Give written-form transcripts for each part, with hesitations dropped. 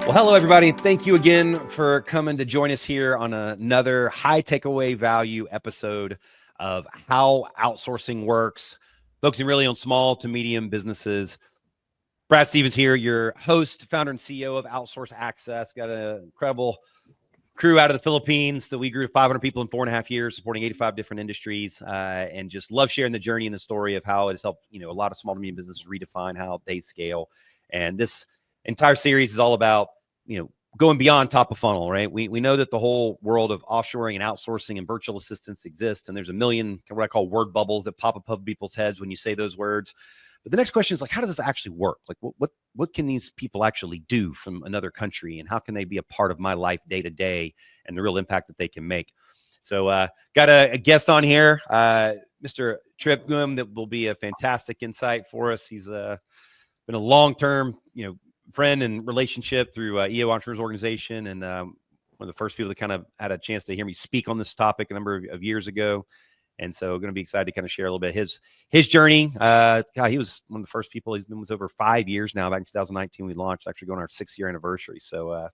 Well, hello, everybody. Thank you again for coming to join us here on another high takeaway value episode of how outsourcing works, focusing really on small to medium businesses. Brad Stevens here, your host, founder, and CEO of Outsource Access. Got an incredible crew out of the Philippines that we grew to 500 people in 4.5 years, supporting 85 different industries, and just love sharing the journey and the story of how it has helped, a lot of small to medium businesses redefine how they scale. And this entire series is all about, going beyond top of funnel, right? We know that the whole world of offshoring and outsourcing and virtual assistants exists, and there's a million what I call word bubbles that pop up people's heads when you say those words. But the next question is like, how does this actually work? Like, what can these people actually do from another country, and how can they be a part of my life day to day and the real impact that they can make? So got a guest on here, Mr. Tripp Guin, that will be a fantastic insight for us. He's been a long-term, friend and relationship through EO Entrepreneurs Organization, and one of the first people that kind of had a chance to hear me speak on this topic a number of years ago. And so going to be excited to kind of share a little bit his journey. God, he was one of the first people. He's been with over 5 years now. Back in 2019, we launched, actually going our 6th-year anniversary. So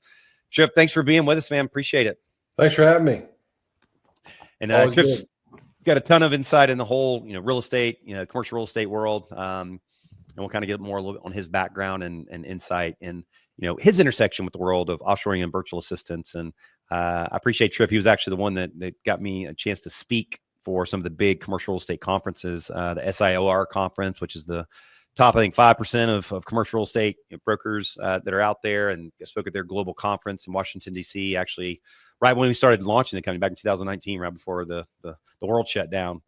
Tripp, thanks for being with us, man. Appreciate it. Thanks for having me. And Tripp's got a ton of insight in the whole, real estate, commercial real estate world. And we'll kind of get more a little bit on his background and insight and, his intersection with the world of offshoring and virtual assistants. And I appreciate Tripp. He was actually the one that got me a chance to speak for some of the big commercial real estate conferences, the SIOR conference, which is the top, I think, 5% of commercial real estate brokers that are out there. And I spoke at their global conference in Washington, D.C., actually right when we started launching the company back in 2019, right before the world shut down.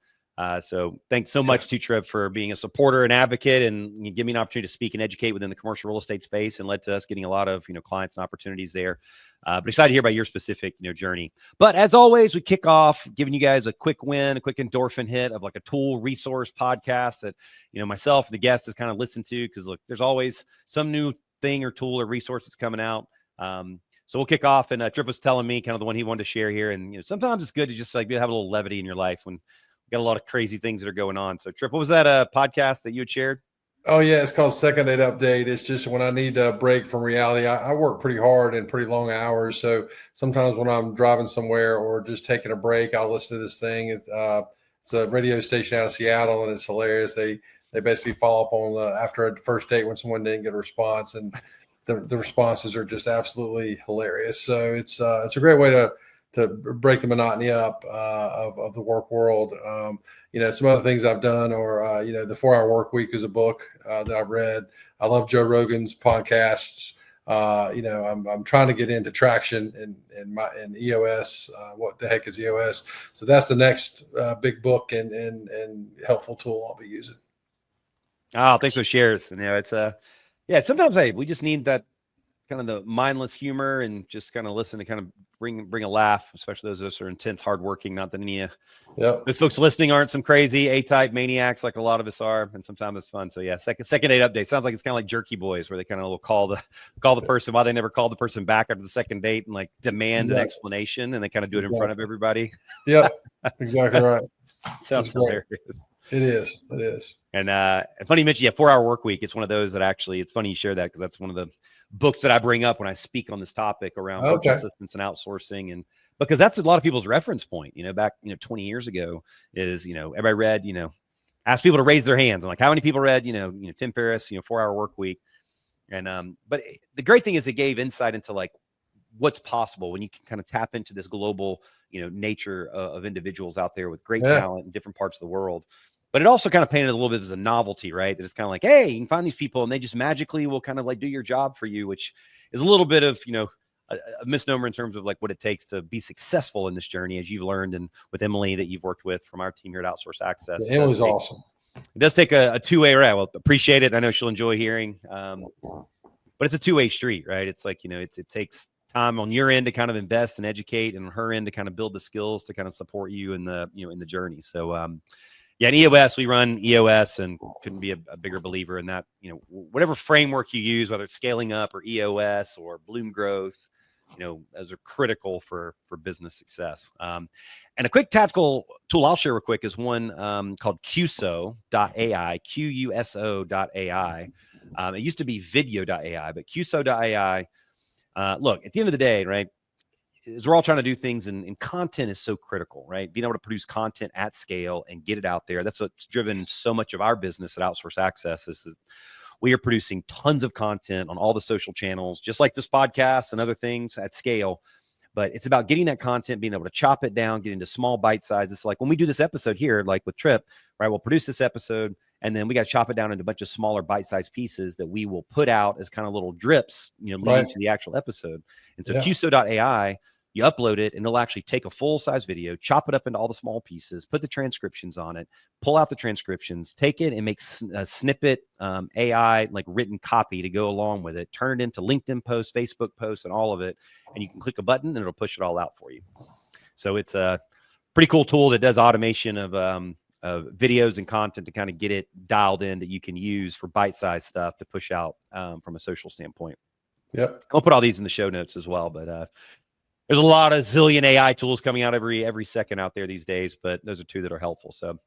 So thanks so much to Tripp for being a supporter and advocate, and you give me an opportunity to speak and educate within the commercial real estate space, and led to us getting a lot of, clients and opportunities there. But excited to hear about your specific, journey. But as always, we kick off giving you guys a quick win, a quick endorphin hit of like a tool resource podcast that, myself and the guests has kind of listened to, because look, there's always some new thing or tool or resource that's coming out. So we'll kick off, and Tripp was telling me kind of the one he wanted to share here. And, sometimes it's good to just like have a little levity in your life when got a lot of crazy things that are going on. So Tripp, what was that podcast that you had shared? Oh yeah, it's called Second Date Update. It's just when I need a break from reality. I work pretty hard and pretty long hours. So sometimes when I'm driving somewhere or just taking a break, I'll listen to this thing. It's a radio station out of Seattle, and it's hilarious. They basically follow up on after a first date when someone didn't get a response, and the responses are just absolutely hilarious. So it's a great way to break the monotony up of the work world. Some other things I've done, or the 4-Hour Workweek is a book that I've read. I love Joe Rogan's podcasts. I'm trying to get into traction in EOS. What the heck is EOS? So that's the next big book and helpful tool I'll be using. Oh, thanks for shares. It's sometimes we just need that kind of the mindless humor and just kind of listen to kind of bring a laugh, especially those of us who are intense, hardworking. Not that any of those folks listening aren't some crazy A-type maniacs like a lot of us are, and sometimes it's fun. So yeah, second date update sounds like it's kind of like Jerky Boys, where they kind of will call the person why they never called the person back after the second date and like demand an explanation, and they kind of do it in front of everybody. Yep, exactly right. Sounds hilarious. It is. And funny you mentioned 4-Hour Workweek. It's one of those that actually, it's funny you share that, because that's one of the books that I bring up when I speak on this topic around virtual assistants and outsourcing. And because that's a lot of people's reference point, back, 20 years ago is, everybody read, asked people to raise their hands. I'm like, how many people read, Tim Ferriss, 4-Hour Workweek? And, but the great thing is it gave insight into like what's possible when you can kind of tap into this global, nature of individuals out there with great talent in different parts of the world. But it also kind of painted a little bit as a novelty, right? That it's kind of like, hey, you can find these people and they just magically will kind of like do your job for you, which is a little bit of, a misnomer in terms of like what it takes to be successful in this journey, as you've learned, and with Emily that you've worked with from our team here at Outsource Access. Yeah, Emily's awesome. It does take a two-way, right? Well, appreciate it. I know she'll enjoy hearing, but it's a two-way street, right? It's like, it takes time on your end to kind of invest and educate, and on her end to kind of build the skills to kind of support you in the, in the journey. So, in EOS, we run EOS, and couldn't be a bigger believer in that. Whatever framework you use, whether it's scaling up or EOS or Bloom Growth, those are critical for business success. And a quick tactical tool I'll share real quick is one called QSO.ai, QUSO.ai. It used to be video.ai, but QSO.ai look, at the end of the day, right, is we're all trying to do things, and content is so critical, right? Being able to produce content at scale and get it out there. That's what's driven so much of our business at Outsource Access, is that we are producing tons of content on all the social channels, just like this podcast and other things at scale. But it's about getting that content, being able to chop it down, get into small bite sizes. Like when we do this episode here, like with Tripp, right? We'll produce this episode, and then we got to chop it down into a bunch of smaller bite-sized pieces that we will put out as kind of little drips, leading to the actual episode. And so QCO.ai, you upload it, and it'll actually take a full-size video, chop it up into all the small pieces, put the transcriptions on it, pull out the transcriptions, take it and make a snippet AI, like written copy to go along with it, turn it into LinkedIn posts, Facebook posts, and all of it. And you can click a button, and it'll push it all out for you. So it's a pretty cool tool that does automation of videos and content to kind of get it dialed in that you can use for bite-sized stuff to push out from a social standpoint. Yep. I'll put all these in the show notes as well, but there's a lot of zillion AI tools coming out every second out there these days, but those are two that are helpful. So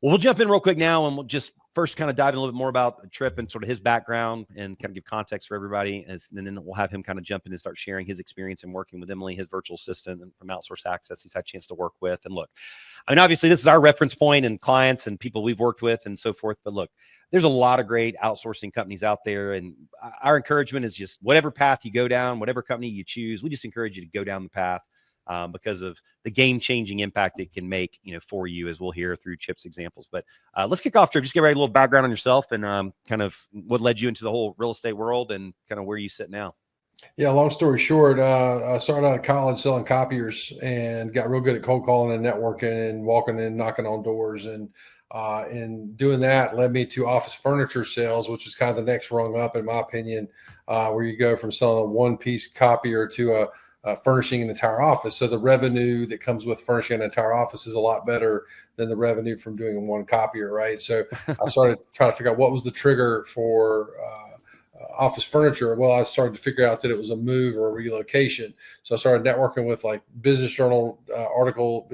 we'll jump in real quick now, and we'll just first kind of dive in a little bit more about Tripp and sort of his background and kind of give context for everybody. And then we'll have him kind of jump in and start sharing his experience in working with Emily, his virtual assistant, and from Outsource Access he's had a chance to work with. And look, I mean, obviously this is our reference point and clients and people we've worked with and so forth. But look, there's a lot of great outsourcing companies out there. And our encouragement is just whatever path you go down, whatever company you choose, we just encourage you to go down the path because of the game-changing impact it can make, for you, as we'll hear through Chip's examples. But let's kick off, Tripp. Just give a little background on yourself and kind of what led you into the whole real estate world and kind of where you sit now. Yeah, long story short, I started out of college selling copiers and got real good at cold calling and networking and walking in, knocking on doors. And doing that led me to office furniture sales, which is kind of the next rung up, in my opinion, where you go from selling a one-piece copier to furnishing an entire office. So the revenue that comes with furnishing an entire office is a lot better than the revenue from doing one copier, right? So I started trying to figure out what was the trigger for office furniture. Well, I started to figure out that it was a move or a relocation. So I started networking with like Business Journal article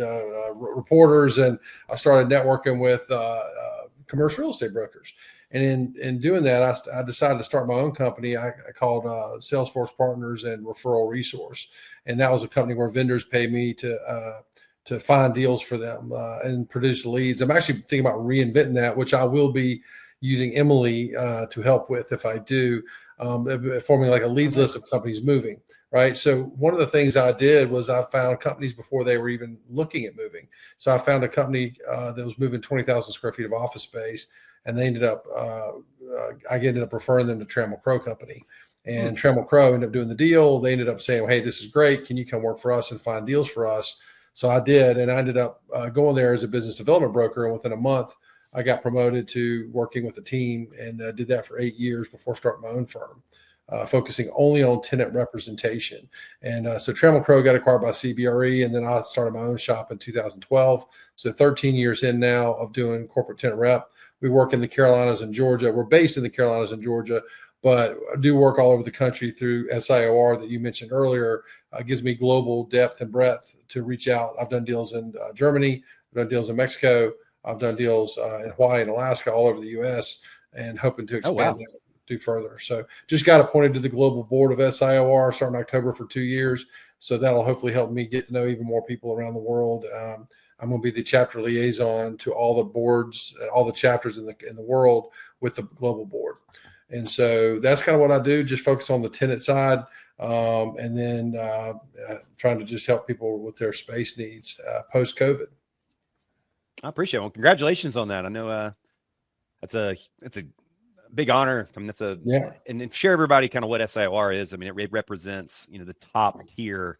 reporters, and I started networking with commercial real estate brokers. And in doing that, I decided to start my own company. I called Salesforce Partners and Referral Resource, and that was a company where vendors pay me to find deals for them and produce leads. I'm actually thinking about reinventing that, which I will be using Emily to help with if I do, forming like a leads list of companies moving, right? So one of the things I did was I found companies before they were even looking at moving. So I found a company that was moving 20,000 square feet of office space, and they ended up, I ended up referring them to Trammell Crow Company. And Trammell Crow ended up doing the deal. They ended up saying, well, hey, this is great. Can you come work for us and find deals for us? So I did, and I ended up going there as a business development broker. And within a month, I got promoted to working with a team, and did that for 8 years before starting my own firm, focusing only on tenant representation. And so Trammell Crow got acquired by CBRE, and then I started my own shop in 2012. So 13 years in now of doing corporate tenant rep. We work in the Carolinas and Georgia. We're based in the Carolinas and Georgia, but I do work all over the country through SIOR that you mentioned earlier. Gives me global depth and breadth to reach out. I've done deals in Germany. I've done deals in Mexico. I've done deals in Hawaii and Alaska, all over the U.S., and hoping to expand that, do further. So just got appointed to the global board of SIOR starting October for 2 years. So that'll hopefully help me get to know even more people around the world. I'm going to be the chapter liaison to all the boards, all the chapters in the world with the global board. And so that's kind of what I do, just focus on the tenant side, and then trying to just help people with their space needs post-COVID. I appreciate it. Well, congratulations on that. I know it's a big honor. I mean, and share everybody kind of what SIOR is. I mean, it represents, the top tier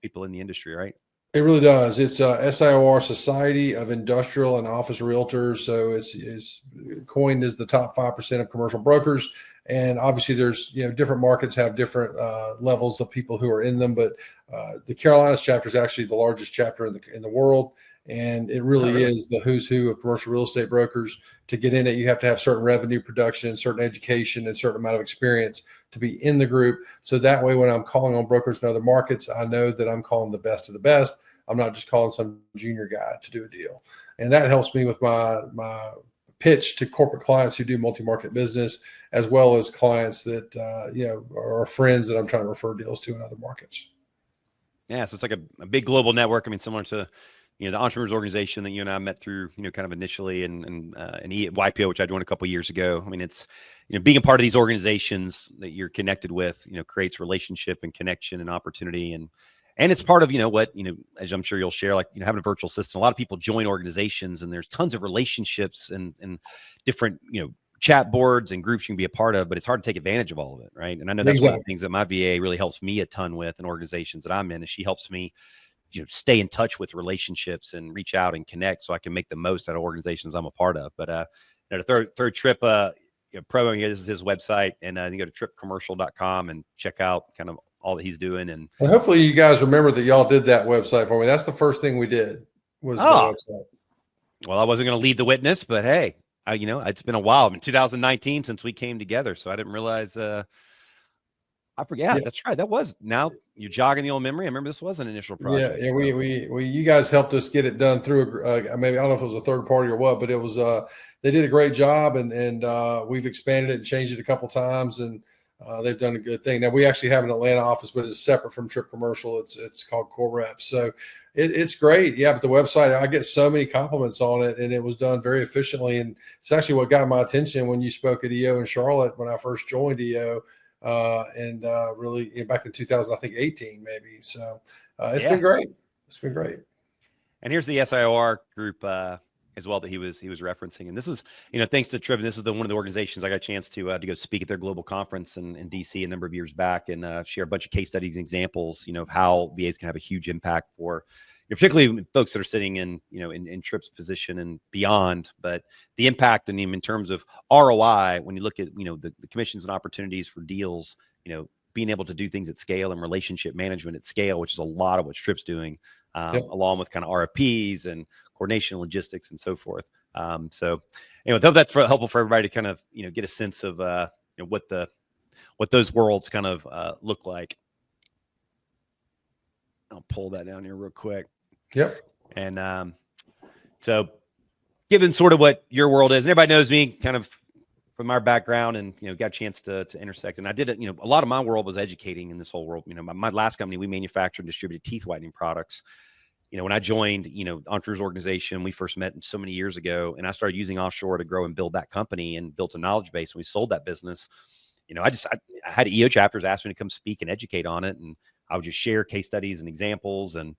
people in the industry, right? It really does. It's SIOR, Society of Industrial and Office Realtors. So it's coined as the top 5% of commercial brokers. And obviously there's, different markets have different levels of people who are in them. But the Carolinas chapter is actually the largest chapter in the world. And it really is the who's who of commercial real estate brokers. To get in it, you have to have certain revenue production, certain education, and certain amount of experience to be in the group. So that way, when I'm calling on brokers in other markets, I know that I'm calling the best of the best. I'm not just calling some junior guy to do a deal. And that helps me with my pitch to corporate clients who do multi-market business, as well as clients that, are friends that I'm trying to refer deals to in other markets. Yeah. So it's like a big global network. I mean, similar to, the Entrepreneurs Organization that you and I met through, kind of initially and YPO, which I joined a couple of years ago. I mean, it's, being a part of these organizations that you're connected with, creates relationship and connection and opportunity. And it's part of, what, as I'm sure you'll share, like, having a virtual assistant. A lot of people join organizations and there's tons of relationships and different, chat boards and groups you can be a part of, but it's hard to take advantage of all of it. Right. And I know that's one of the things that my VA really helps me a ton with in organizations that I'm in, is she helps me, stay in touch with relationships and reach out and connect so I can make the most out of organizations I'm a part of. But, to throw Tripp, promo here, this is his website, and you go to trippcommercial.com and check out kind of all that he's doing. And hopefully you guys remember that y'all did that website for me. That's the first thing we did was the website. Well, I wasn't going to lead the witness, but hey, it's been a while. I mean, 2019 since we came together, so I didn't realize. I forget. Yeah. That's right. That was, now you're jogging the old memory. I remember this was an initial project. Yeah. We you guys helped us get it done through maybe, I don't know if it was a third party or what, but it was they did a great job, and we've expanded it and changed it a couple times, and they've done a good thing. Now we actually have an Atlanta office, but it's separate from Tripp Commercial. It's called Core Reps. So it's great. Yeah, but the website, I get so many compliments on it, and it was done very efficiently. And it's actually what got my attention when you spoke at EO in Charlotte when I first joined EO. Really back in 2018 maybe. So it's been great. It's been great. And here's the SIOR group as well that he was referencing. And this is, thanks to Tripp, this is one of the organizations I got a chance to go speak at their global conference in DC a number of years back, and share a bunch of case studies and examples, of how VAs can have a huge impact for, particularly folks that are sitting in, in Tripp's position and beyond, but the impact in terms of ROI, when you look at, the commissions and opportunities for deals, being able to do things at scale and relationship management at scale, which is a lot of what Tripp's doing, along with kind of RFPs and coordination, logistics, and so forth. So that's helpful for everybody to kind of, get a sense of, what those worlds kind of look like. I'll pull that down here real quick. Yep. And so given sort of what your world is, and everybody knows me kind of from our background, and, got a chance to intersect. And I did it, a lot of my world was educating in this whole world. My last company, we manufactured and distributed teeth whitening products. When I joined, Entrepreneurs Organization, we first met so many years ago, and I started using offshore to grow and build that company and built a knowledge base. And we sold that business. I had EO chapters ask me to come speak and educate on it. And I would just share case studies and examples and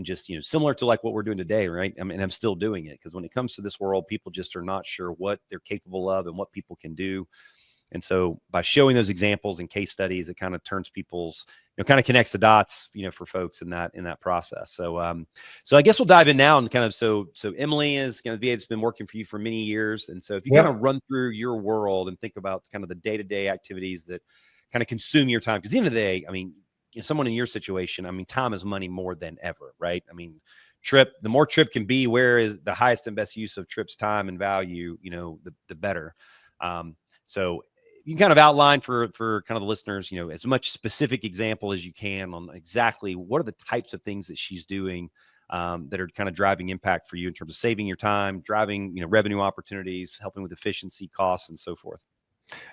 just, similar to like what we're doing today. Right. I mean, I'm still doing it because when it comes to this world, people just are not sure what they're capable of and what people can do. And so by showing those examples and case studies, it kind of turns people's, kind of connects the dots, for folks in that process. So, so I guess we'll dive in now and kind of, so Emily is VA that's been working for you for many years. And so if you kind of run through your world and think about kind of the day-to-day activities that kind of consume your time, because at the end of the day, I mean, someone in your situation, I mean, time is money more than ever, right? I mean, Tripp, the more Tripp can be, where is the highest and best use of Tripp's time and value, the better. So you can kind of outline for kind of the listeners, as much specific example as you can on exactly what are the types of things that she's doing that are kind of driving impact for you in terms of saving your time, driving, revenue opportunities, helping with efficiency, costs, and so forth.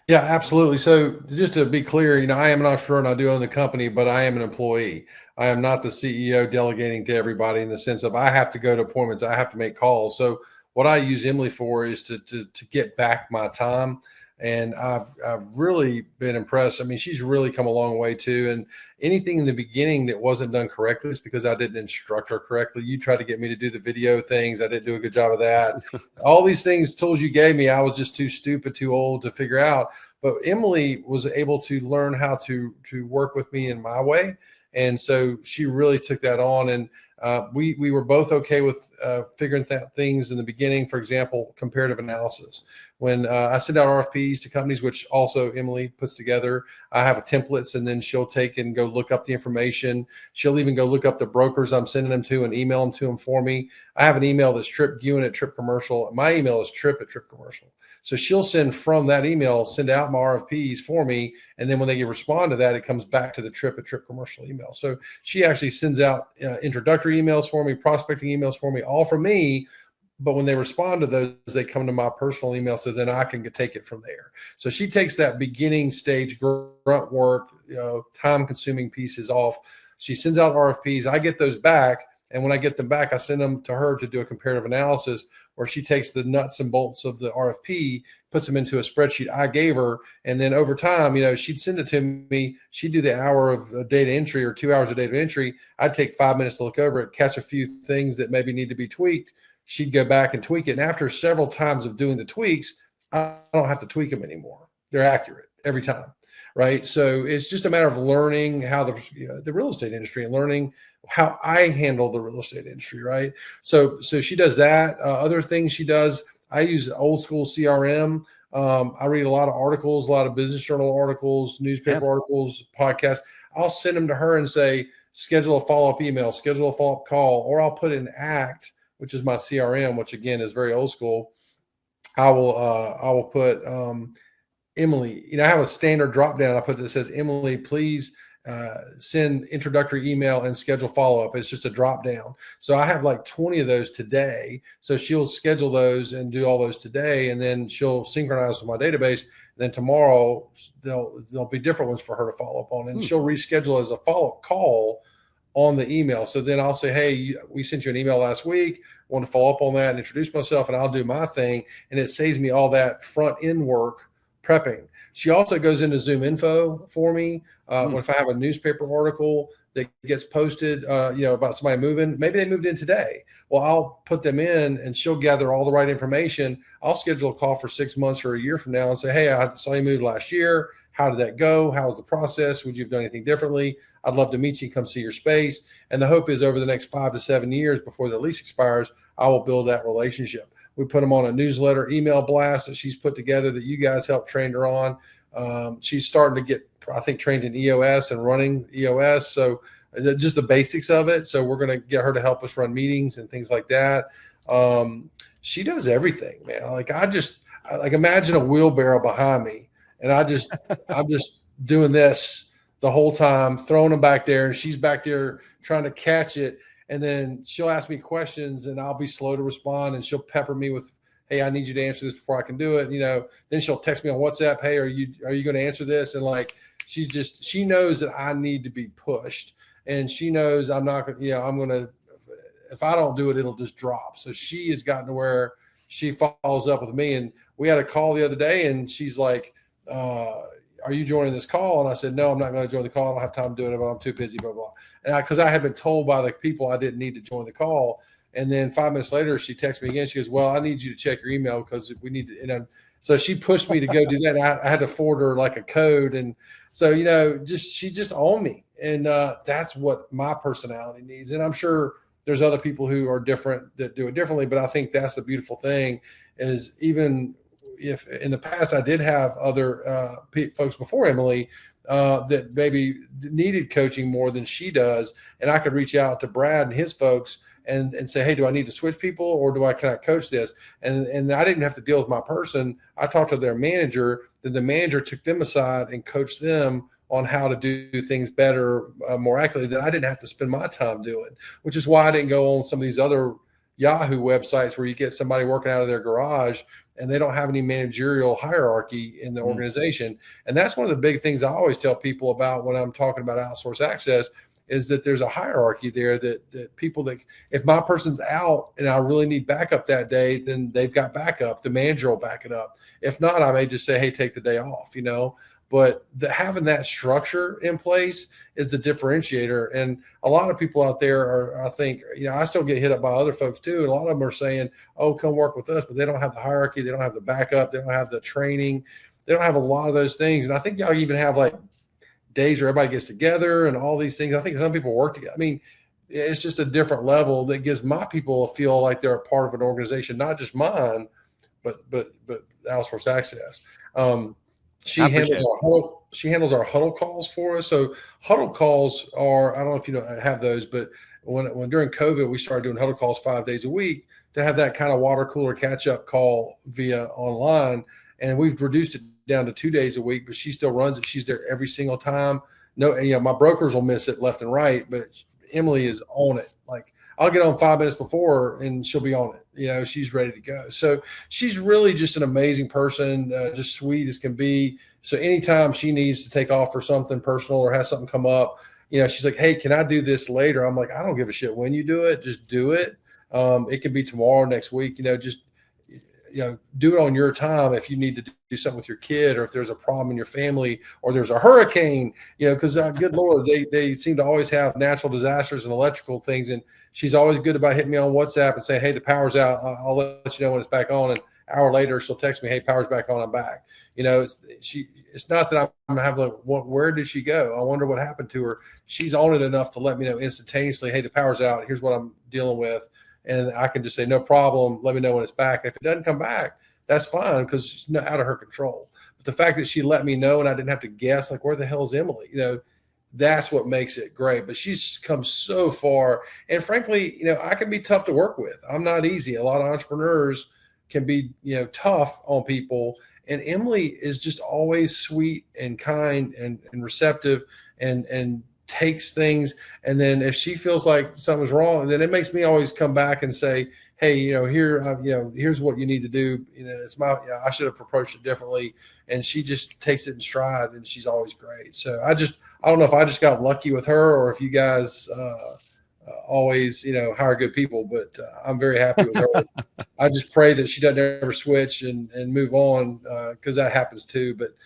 Yeah, absolutely. So just to be clear, I am an entrepreneur and I do own the company, but I am an employee. I am not the CEO delegating to everybody in the sense of I have to go to appointments, I have to make calls. So what I use Emily for is to get back my time. And I've really been impressed. I mean, she's really come a long way too. And anything in the beginning that wasn't done correctly is because I didn't instruct her correctly. You tried to get me to do the video things. I didn't do a good job of that. All these things, tools you gave me, I was just too stupid, too old to figure out. But Emily was able to learn how to work with me in my way. And so she really took that on. And we were both okay with figuring things in the beginning. For example, comparative analysis. When I send out RFPs to companies, which also Emily puts together, I have templates, and then she'll take and go look up the information. She'll even go look up the brokers I'm sending them to and email them to them for me. I have an email that's Tripp Guin at Tripp Commercial. My email is Tripp at Tripp Commercial. So she'll send from that email, send out my RFPs for me. And then when they respond to that, it comes back to the Tripp at Tripp Commercial email. So she actually sends out introductory emails for me, prospecting emails for me, all from me. But when they respond to those, they come to my personal email, so then I can take it from there. So she takes that beginning stage grunt work, time-consuming pieces off. She sends out RFPs. I get those back, and when I get them back, I send them to her to do a comparative analysis, where she takes the nuts and bolts of the RFP, puts them into a spreadsheet I gave her, and then over time, she'd send it to me. She'd do the hour of data entry or 2 hours of data entry. I'd take 5 minutes to look over it, catch a few things that maybe need to be tweaked. She'd go back and tweak it. And after several times of doing the tweaks, I don't have to tweak them anymore. They're accurate every time, right? So it's just a matter of learning how the real estate industry and learning how I handle the real estate industry, right? So she does that. Other things she does, I use old school CRM. I read a lot of articles, a lot of business journal articles, newspaper articles, podcasts. I'll send them to her and say, schedule a follow-up email, schedule a follow-up call, or I'll put in ACT, which is my CRM, which again is very old school. I will put Emily. I have a standard drop down. I put that says, Emily, please send introductory email and schedule follow-up. It's just a drop down. So I have like 20 of those today. So she'll schedule those and do all those today, and then she'll synchronize with my database. And then tomorrow there'll be different ones for her to follow up on, and she'll reschedule as a follow-up call on the email. So then I'll say, hey, we sent you an email last week. I want to follow up on that and introduce myself, and I'll do my thing. And it saves me all that front end work prepping. She also goes into Zoom info for me. If I have a newspaper article that gets posted, about somebody moving, maybe they moved in today. Well, I'll put them in, and she'll gather all the right information. I'll schedule a call for 6 months or a year from now and say, hey, I saw you move last year. How did that go? How was the process? Would you have done anything differently? I'd love to meet you, come see your space. And the hope is over the next 5 to 7 years before their lease expires, I will build that relationship. We put them on a newsletter email blast that she's put together that you guys helped train her on. She's starting to get, I think, trained in EOS and running EOS. So just the basics of it. So we're going to get her to help us run meetings and things like that. She does everything, man. Like imagine a wheelbarrow behind me, and I'm just doing this the whole time, throwing them back there, and she's back there trying to catch it. And then she'll ask me questions, and I'll be slow to respond, and she'll pepper me with, hey, I need you to answer this before I can do it. Then she'll text me on WhatsApp, hey, are you going to answer this? And like, she knows that I need to be pushed, and she knows I'm not going to, if I don't do it, it'll just drop. So she has gotten to where she follows up with me. And we had a call the other day, and she's like, are you joining this call? And I said, no, I'm not going to join the call. I don't have time to do it, but I'm too busy, blah, blah. And because I had been told by the people I didn't need to join the call. And then 5 minutes later, she texts me again. She goes, well, I need you to check your email because we need to, so she pushed me to go do that. And I had to forward her like a code. And so, she just owned me. And that's what my personality needs. And I'm sure there's other people who are different that do it differently. But I think that's the beautiful thing is, even if in the past I did have other folks before Emily that maybe needed coaching more than she does, and I could reach out to Brad and his folks and say, hey, do I need to switch people, or can I coach this? And I didn't have to deal with my person. I talked to their manager. Then the manager took them aside and coached them on how to do things better, more accurately, that I didn't have to spend my time doing, which is why I didn't go on some of these other Yahoo websites where you get somebody working out of their garage and they don't have any managerial hierarchy in the organization. And that's one of the big things I always tell people about when I'm talking about outsource access, is that there's a hierarchy there that people that, if my person's out and I really need backup that day, then they've got backup. The manager will back it up. If not, I may just say, hey, take the day off, But having that structure in place is the differentiator. And a lot of people out there are, I think, I still get hit up by other folks too. And a lot of them are saying, oh, come work with us, but they don't have the hierarchy. They don't have the backup. They don't have the training. They don't have a lot of those things. And I think y'all even have like days where everybody gets together and all these things. I think some people work together. I mean, it's just a different level that gives my people a feel like they're a part of an organization, not just mine, but Outsource Access. She handles our huddle calls for us. So huddle calls are, I don't know if you have those, but when during COVID, we started doing huddle calls 5 days a week to have that kind of water cooler catch up call via online. And we've reduced it down to 2 days a week, but she still runs it. She's there every single time. No, my brokers will miss it left and right, but Emily is on it. Like I'll get on 5 minutes before and she'll be on it. You know, she's ready to go. So she's really just an amazing person, just sweet as can be. So anytime she needs to take off for something personal or has something come up, you know, she's like, hey, can I do this later? I'm like, I don't give a shit when you do it, just do it. It could be tomorrow, next week, you know, just, you know, do it on your time. If you need to do something with your kid, or if there's a problem in your family, or there's a hurricane, you know, because good Lord, they seem to always have natural disasters and electrical things. And she's always good about hitting me on WhatsApp and saying, hey, the power's out. I'll let you know when it's back on. And an hour later, she'll text me, hey, power's back on. I'm back. You know, it's not that I'm having like, where did she go? I wonder what happened to her. She's on it enough to let me know instantaneously, hey, the power's out. Here's what I'm dealing with. And I can just say, no problem. Let me know when it's back. And if it doesn't come back, that's fine, because it's not out of her control. But the fact that she let me know and I didn't have to guess, like, where the hell is Emily? You know, that's what makes it great. But she's come so far. And frankly, you know, I can be tough to work with. I'm not easy. A lot of entrepreneurs can be, you know, tough on people. And Emily is just always sweet and kind and receptive and takes things. And then if she feels like something's wrong, then it makes me always come back and say, hey, you know, here's what you need to do. You know, I should have approached it differently. And she just takes it in stride, and she's always great. So I don't know if I just got lucky with her, or if you guys always, you know, hire good people, but I'm very happy with her. I just pray that she doesn't ever switch and move on, because that happens too. But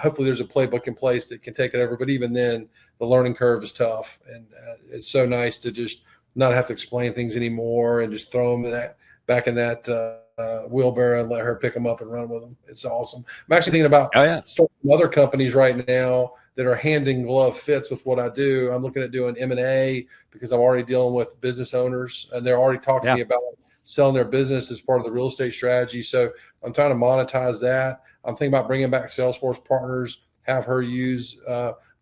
hopefully there's a playbook in place that can take it over. But even then, the learning curve is tough, and it's so nice to just not have to explain things anymore and just throw them back in that wheelbarrow and let her pick them up and run with them. It's awesome. I'm actually thinking about starting other companies right now that are hand in glove fits with what I do. I'm looking at doing M&A, because I'm already dealing with business owners, and they're already talking to me about selling their business as part of the real estate strategy. So I'm trying to monetize that. I'm thinking about bringing back Salesforce partners, have her use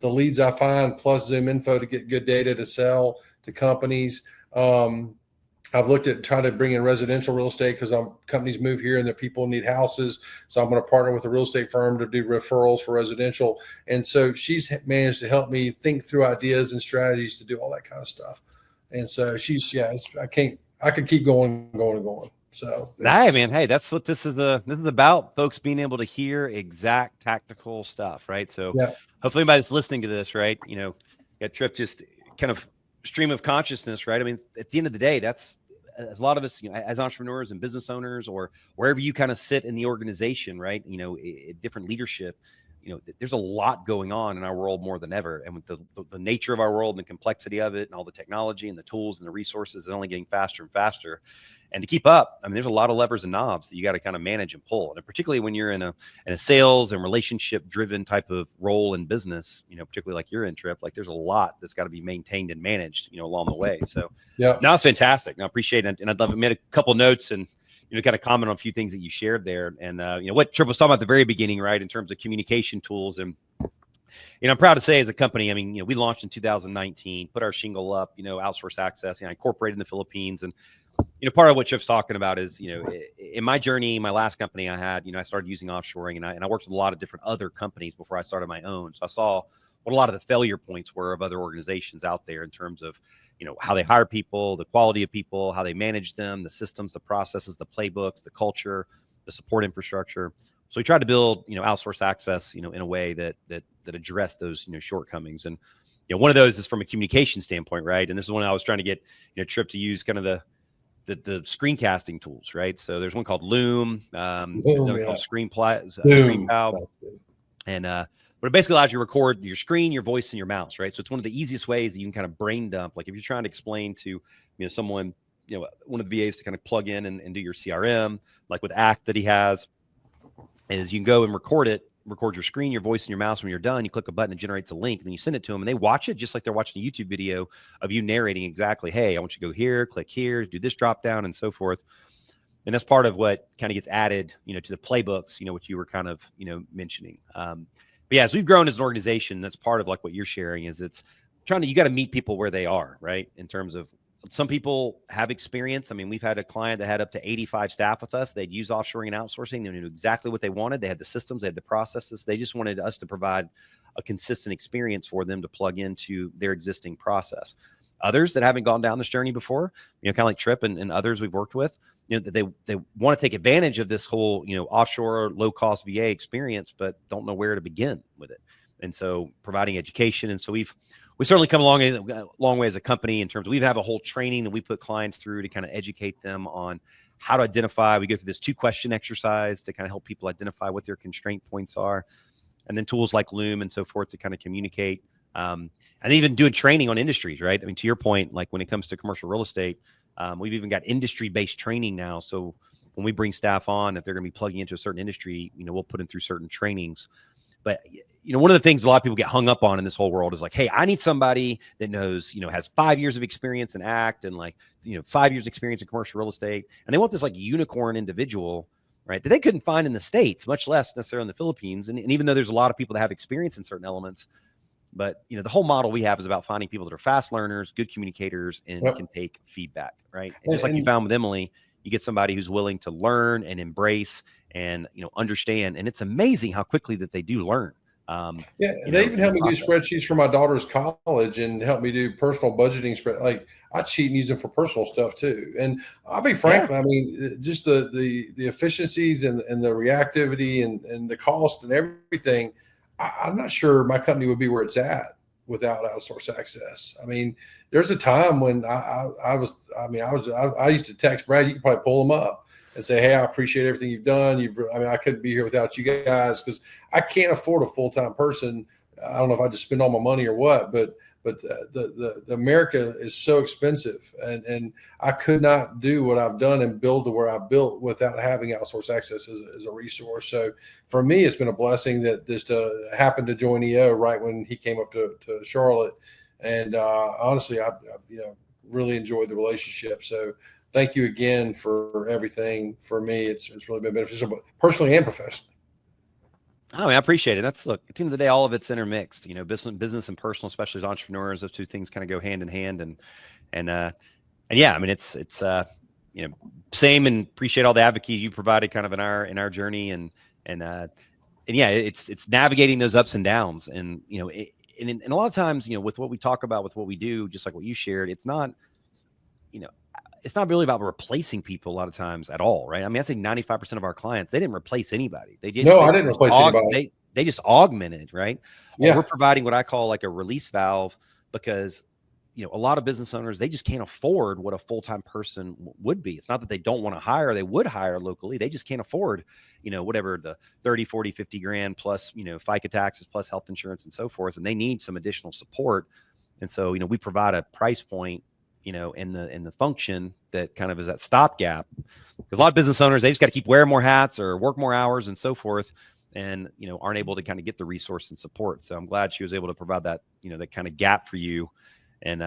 the leads I find plus Zoom Info to get good data to sell to companies. I've looked at trying to bring in residential real estate, because companies move here and their people need houses. So I'm going to partner with a real estate firm to do referrals for residential. And so she's managed to help me think through ideas and strategies to do all that kind of stuff. And so I could keep going. So hey, man, hey, that's what this is about, folks, being able to hear exact tactical stuff, right? So hopefully anybody that's listening to this, right, you know, Tripp just kind of stream of consciousness, right? I mean, at the end of the day, that's, as a lot of us, you know, as entrepreneurs and business owners, or wherever you kind of sit in the organization, right, you know, different leadership, you know, there's a lot going on in our world more than ever. And with the nature of our world and the complexity of it and all the technology and the tools and the resources is only getting faster and faster. And to keep up, I mean, there's a lot of levers and knobs that you got to kind of manage and pull. And particularly when you're in a sales and relationship driven type of role in business, you know, particularly like you're in, Tripp, like there's a lot that's got to be maintained and managed, you know, along the way. So no, it's fantastic. I appreciate it. And I'd love to make a couple notes and, you know, kind of comment on a few things that you shared there. And, you know, what Tripp was talking about at the very beginning, right, in terms of communication tools. And, you know, I'm proud to say as a company, I mean, you know, we launched in 2019, put our shingle up, you know, Outsource Access, you know, incorporated in the Philippines. And, you know, part of what Tripp's talking about is, you know, in my journey, my last company I had, you know, I started using offshoring, and I worked with a lot of different other companies before I started my own. So I saw what a lot of the failure points were of other organizations out there in terms of, you know, how they hire people, the quality of people, how they manage them, the systems, the processes, the playbooks, the culture, the support infrastructure. So we tried to build, you know, Outsource Access, you know, in a way that addressed those, you know, shortcomings. And, you know, one of those is from a communication standpoint, right? And this is one I was trying to get, you know, Tripp to use kind of the screencasting tools, right? So there's one called Loom, called ScreenPal, and but it basically allows you to record your screen, your voice, and your mouse, right? So it's one of the easiest ways that you can kind of brain dump. Like if you're trying to explain to, you know, someone, you know, one of the VAs to kind of plug in and do your CRM, like with Act that he has, is you can go and record your screen, your voice, and your mouse. When you're done, you click a button, it generates a link, and then you send it to them, and they watch it just like they're watching a YouTube video of you narrating exactly, hey, I want you to go here, click here, do this drop down, and so forth. And that's part of what kind of gets added, you know, to the playbooks, you know, which you were kind of, you know, mentioning. But yeah, as we've grown as an organization, that's part of like what you're sharing is it's you got to meet people where they are, right? In terms of some people have experience. I mean, we've had a client that had up to 85 staff with us. They'd use offshoring and outsourcing. They knew exactly what they wanted. They had the systems, they had the processes. They just wanted us to provide a consistent experience for them to plug into their existing process. others that haven't gone down this journey before, kind of like Tripp and others we've worked with, they want to take advantage of this whole, offshore low cost VA experience, but don't know where to begin with it. And so providing education. And so we certainly come a long way as a company in terms of, we have a whole training that we put clients through to kind of educate them on how to identify. We go through this 2-question exercise to kind of help people identify what their constraint points are. And then tools like Loom and so forth to kind of communicate. And even doing training on industries, right? I mean, to your point, like when it comes to commercial real estate, we've even got industry-based training now. So when we bring staff on, if they're going to be plugging into a certain industry, we'll put them through certain trainings. But, one of the things a lot of people get hung up on in this whole world is like, hey, I need somebody that knows, has 5 years of experience in ACT and 5 years experience in commercial real estate. And they want this like unicorn individual, right, that they couldn't find in the States, much less necessarily in the Philippines. And even though there's a lot of people that have experience in certain elements, but, the whole model we have is about finding people that are fast learners, good communicators, and can take feedback, right? And just like you found with Emily, you get somebody who's willing to learn and embrace and, understand. And it's amazing how quickly that they do learn. They even helped me do spreadsheets for my daughter's college and help me do personal budgeting spread. Like I cheat and use them for personal stuff too. And I'll be frank, I mean, just the efficiencies and the reactivity and the cost and everything. I'm not sure my company would be where it's at without outsource access. I mean, there's a time when I used to text Brad. You can probably pull them up and say, hey, I appreciate everything you've done. I couldn't be here without you guys because I can't afford a full-time person. I don't know if I just spend all my money or what, but the America is so expensive, and I could not do what I've done and build to where I've built without having outsource access as a resource. So for me, it's been a blessing that just happened to join EO right when he came up to Charlotte. And honestly, I've really enjoyed the relationship. So thank you again for everything. For me, it's really been beneficial, but personally and professionally. Oh, I appreciate it. That's, look, at the end of the day, all of it's intermixed, business and personal, especially as entrepreneurs, those two things kind of go hand in hand. And yeah, I mean, it's same, and appreciate all the advocacy you provided kind of in our journey. And yeah, it's navigating those ups and downs. And, and a lot of times, with what we talk about, with what we do, just like what you shared, it's not really about replacing people a lot of times at all, right? I mean, I say 95% of our clients, they didn't replace anybody. I didn't replace anybody. They just augmented, right? Yeah. Or we're providing what I call like a release valve because, a lot of business owners, they just can't afford what a full-time person would be. It's not that they don't want to hire. They would hire locally. They just can't afford, whatever the 30, 40, 50 grand plus, FICA taxes plus health insurance and so forth. And they need some additional support. And so, we provide a price point, in the function that kind of is that stopgap, because a lot of business owners, they just got to keep wearing more hats or work more hours and so forth, and aren't able to kind of get the resource and support. So I'm glad she was able to provide that that kind of gap for you, and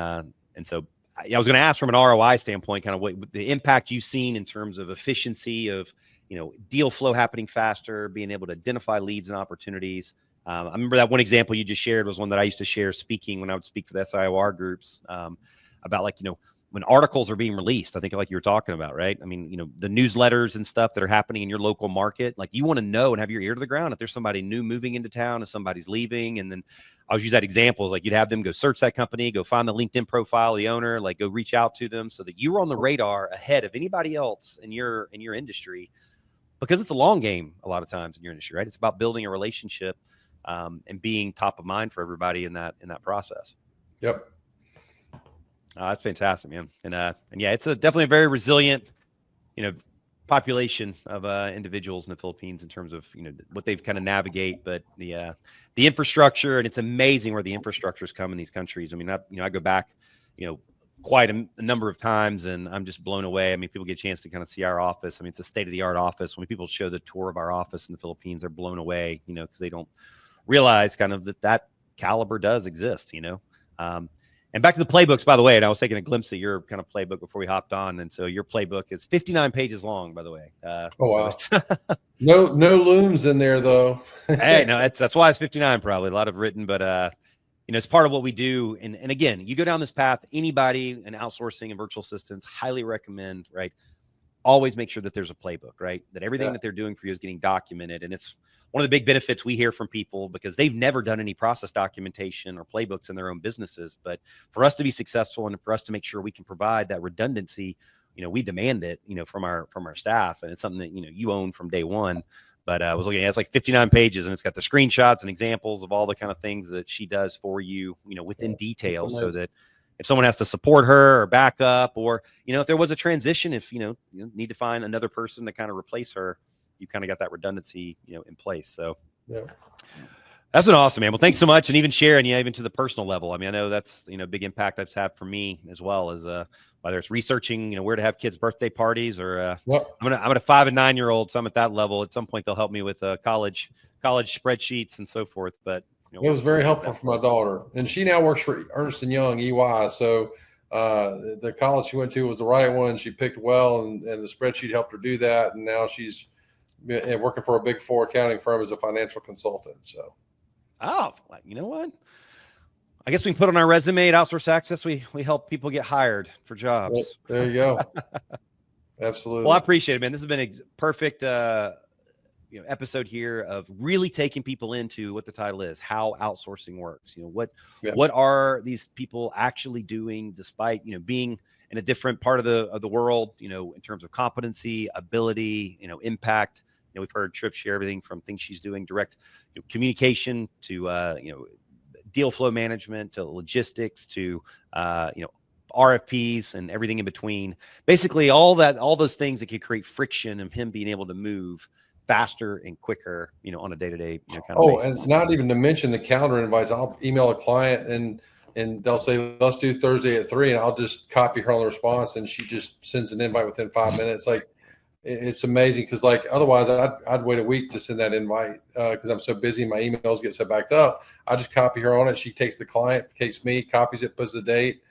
so I was going to ask from an ROI standpoint, kind of what the impact you've seen in terms of efficiency of deal flow happening faster, being able to identify leads and opportunities. I remember that one example you just shared was one that I used to share speaking when I would speak for the SIOR groups. About when articles are being released, I think like you were talking about, right? I mean, the newsletters and stuff that are happening in your local market, like you want to know and have your ear to the ground if there's somebody new moving into town, if somebody's leaving. And then I always use that example is like you'd have them go search that company, go find the LinkedIn profile of the owner, like go reach out to them so that you're on the radar ahead of anybody else in your industry, because it's a long game a lot of times in your industry, right? It's about building a relationship and being top of mind for everybody in that process. Yep. That's fantastic, man. And yeah, it's definitely a very resilient, population of individuals in the Philippines in terms of, what they've kind of navigate, but the infrastructure, and it's amazing where the infrastructures come in these countries. I mean, I go back, quite a number of times, and I'm just blown away. I mean, people get a chance to kind of see our office. I mean, it's a state-of-the-art office. When people show the tour of our office in the Philippines, they're blown away, because they don't realize kind of that caliber does exist, And back to the playbooks, by the way, and I was taking a glimpse at your kind of playbook before we hopped on. And so your playbook is 59 pages long, by the way. Oh, wow. No looms in there, though. Hey, no, that's why it's 59, probably. A lot of written, but, it's part of what we do. And again, you go down this path, anybody in outsourcing and virtual assistants, highly recommend, right? Always make sure that there's a playbook, right? That everything that they're doing for you is getting documented. And it's one of the big benefits we hear from people, because they've never done any process documentation or playbooks in their own businesses. But for us to be successful and for us to make sure we can provide that redundancy, we demand it, from our staff. And it's something that, you own from day one. But I was looking at it's like 59 pages, and it's got the screenshots and examples of all the kind of things that she does for you, within detail, so that if someone has to support her or back up, or, if there was a transition, if, you need to find another person to kind of replace her, you kind of got that redundancy, in place. So yeah. That's been awesome, man. Well, thanks so much. And even sharing, even to the personal level. I mean, I know that's, big impact that's had for me as well, as whether it's researching, where to have kids' birthday parties, or I'm a 5 and 9-year-old. So I'm at that level. At some point, they'll help me with college spreadsheets and so forth. But it was very helpful for my daughter, and she now works for Ernst & Young, EY. So the college she went to was the right one. She picked well, and the spreadsheet helped her do that. And now she's working for a Big Four accounting firm as a financial consultant. So. Oh, you know what? I guess we can put on our resume at Outsource Access. We help people get hired for jobs. There you go. Absolutely. Well, I appreciate it, man. This has been a perfect episode here of really taking people into what the title is, how outsourcing works. What are these people actually doing, despite being in a different part of the world, in terms of competency, ability, impact. We've heard Tripp share everything from things she's doing, direct communication to, deal flow management, to logistics, to, RFPs and everything in between. Basically, all those things that could create friction of him being able to move faster and quicker, on a day-to-day kind of basis. And not even to mention the calendar invites. I'll email a client and they'll say, let's do Thursday at 3, and I'll just copy her on the response, and she just sends an invite within 5 minutes. Like, it's amazing, because otherwise I'd wait a week to send that invite because I'm so busy. My emails get so backed up. I just copy her on it. She takes the client, takes me, copies it, puts the date,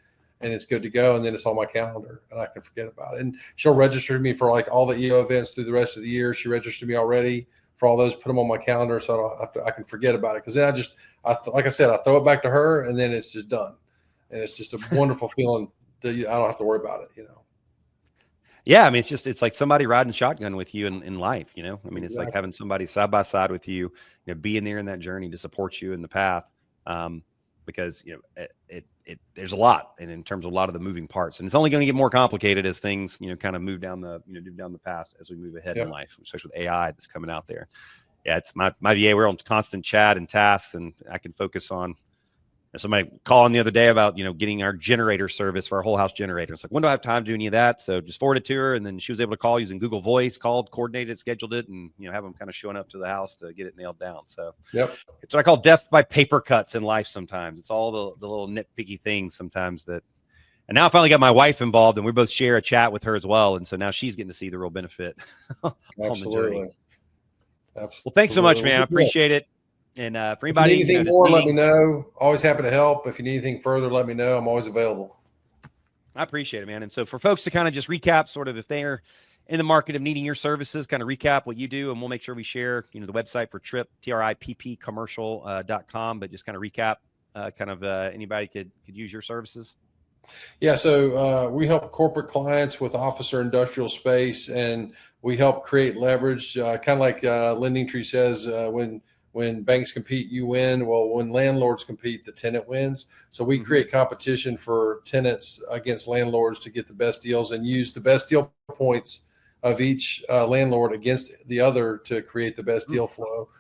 and it's good to go. And then it's on my calendar, and I can forget about it. And she'll register me for all the EO events through the rest of the year. She registered me already for all those, put them on my calendar, so I can forget about it. Because then like I said, I throw it back to her, and then it's just done. And it's just a wonderful feeling that I don't have to worry about it, Yeah, I mean, it's like somebody riding shotgun with you in life, I mean, it's like having somebody side by side with you, being there in that journey to support you in the path, because there's a lot, and in terms of a lot of the moving parts, and it's only going to get more complicated as things kind of move down the path as we move ahead in life, especially with AI that's coming out there. Yeah, it's my VA. We're on constant chat and tasks, and I can focus on. Somebody calling the other day about, getting our generator service for our whole house generator. It's like, when do I have time to do any of that? So just forward it to her. And then she was able to call using Google Voice, called, coordinated, scheduled it, and, have them kind of showing up to the house to get it nailed down. So it's what I call death by paper cuts in life. Sometimes it's all the little nitpicky things sometimes and now I finally got my wife involved, and we both share a chat with her as well. And so now she's getting to see the real benefit. Absolutely. Well, thanks so much, man. I appreciate it. And for anybody, if you need anything more, let me know. Always happy to help. If you need anything further, let me know. I'm always available. I appreciate it, man. And so for folks to kind of just recap, sort of if they're in the market of needing your services, kind of recap what you do, and we'll make sure we share, the website for Tripp, TRIPP commercial.com, but just kind of recap, anybody could use your services. Yeah, so we help corporate clients with office or industrial space, and we help create leverage, kind of like Lending Tree says, when banks compete, you win. Well, when landlords compete, the tenant wins. So we create competition for tenants against landlords to get the best deals, and use the best deal points of each landlord against the other to create the best deal flow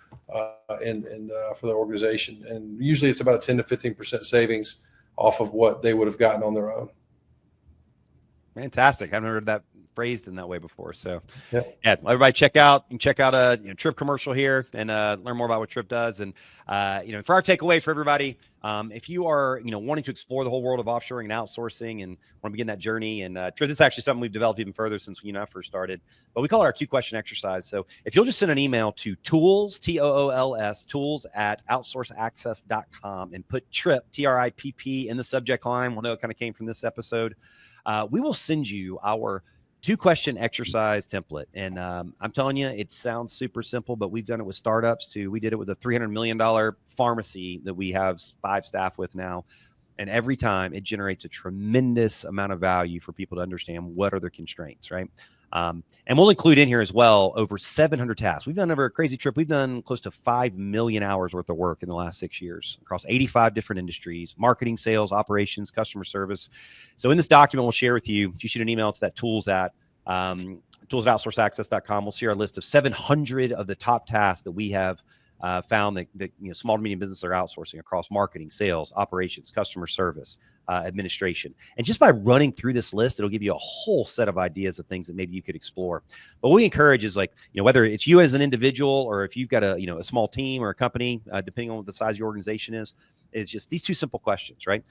and for the organization. And usually it's about a 10 to 15% savings off of what they would have gotten on their own. Fantastic. I haven't heard that phrased in that way before. So yeah, everybody check out a Tripp commercial here and learn more about what Tripp does. And for our takeaway for everybody, if you are wanting to explore the whole world of offshoring and outsourcing and want to begin that journey, and Tripp, this is actually something we've developed even further since I first started, but we call it our 2-question exercise. So if you'll just send an email to tools @outsourceaccess.com and put Tripp TRIPP in the subject line, we'll know it kind of came from this episode. We will send you our 2-question exercise template. And I'm telling you, it sounds super simple, but we've done it with startups too. We did it with a $300 million pharmacy that we have 5 staff with now. And every time it generates a tremendous amount of value for people to understand what are their constraints, right? And we'll include in here as well over 700 tasks. We've done over a crazy trip. We've done close to 5 million hours worth of work in the last 6 years across 85 different industries, marketing, sales, operations, customer service. So in this document, we'll share with you, if you shoot an email to that tools at outsourceaccess.com, we'll see our list of 700 of the top tasks that we have found that small to medium businesses are outsourcing across marketing, sales, operations, customer service, administration. And just by running through this list, it'll give you a whole set of ideas of things that maybe you could explore. But what we encourage is whether it's you as an individual or if you've got a small team or a company, depending on what the size of your organization is just these two simple questions, right?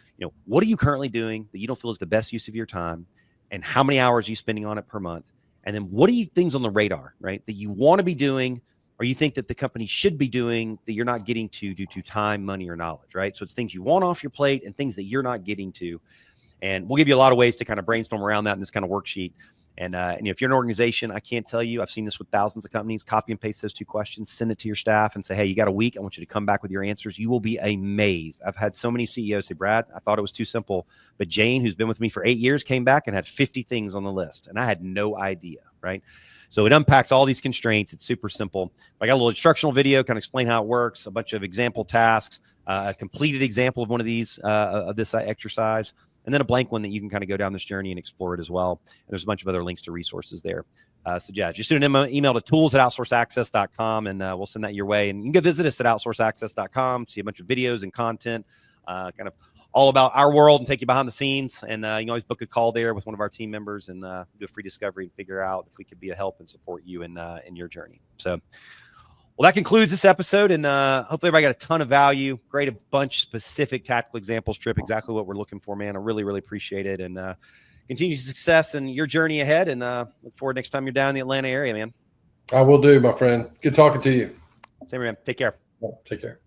What are you currently doing that you don't feel is the best use of your time? And how many hours are you spending on it per month? And then what are you things on the radar, right, that you want to be doing or you think that the company should be doing that you're not getting to due to time, money, or knowledge, right? So it's things you want off your plate and things that you're not getting to. And we'll give you a lot of ways to kind of brainstorm around that in this kind of worksheet. And if you're an organization, I can't tell you, I've seen this with thousands of companies, copy and paste those 2 questions, send it to your staff and say, hey, you got a week. I want you to come back with your answers. You will be amazed. I've had so many CEOs say, Brad, I thought it was too simple. But Jane, who's been with me for 8 years, came back and had 50 things on the list. And I had no idea, right? So it unpacks all these constraints. It's super simple. I got a little instructional video, kind of explain how it works, a bunch of example tasks, a completed example of one of these, of this exercise, and then a blank one that you can kind of go down this journey and explore it as well. And there's a bunch of other links to resources there. So yeah, just send an email to tools@outsourceaccess.com and we'll send that your way. And you can go visit us at outsourceaccess.com, see a bunch of videos and content, kind of all about our world and take you behind the scenes. And you can always book a call there with one of our team members and do a free discovery and figure out if we could be a help and support you in your journey. So, well, that concludes this episode, and hopefully everybody got a ton of value. Great, a bunch of specific tactical examples, Tripp, exactly what we're looking for, man. I really, really appreciate it. And continued success in your journey ahead, and look forward next time you're down in the Atlanta area, man. I will do, my friend. Good talking to you. Same here, man. Take care. Take care.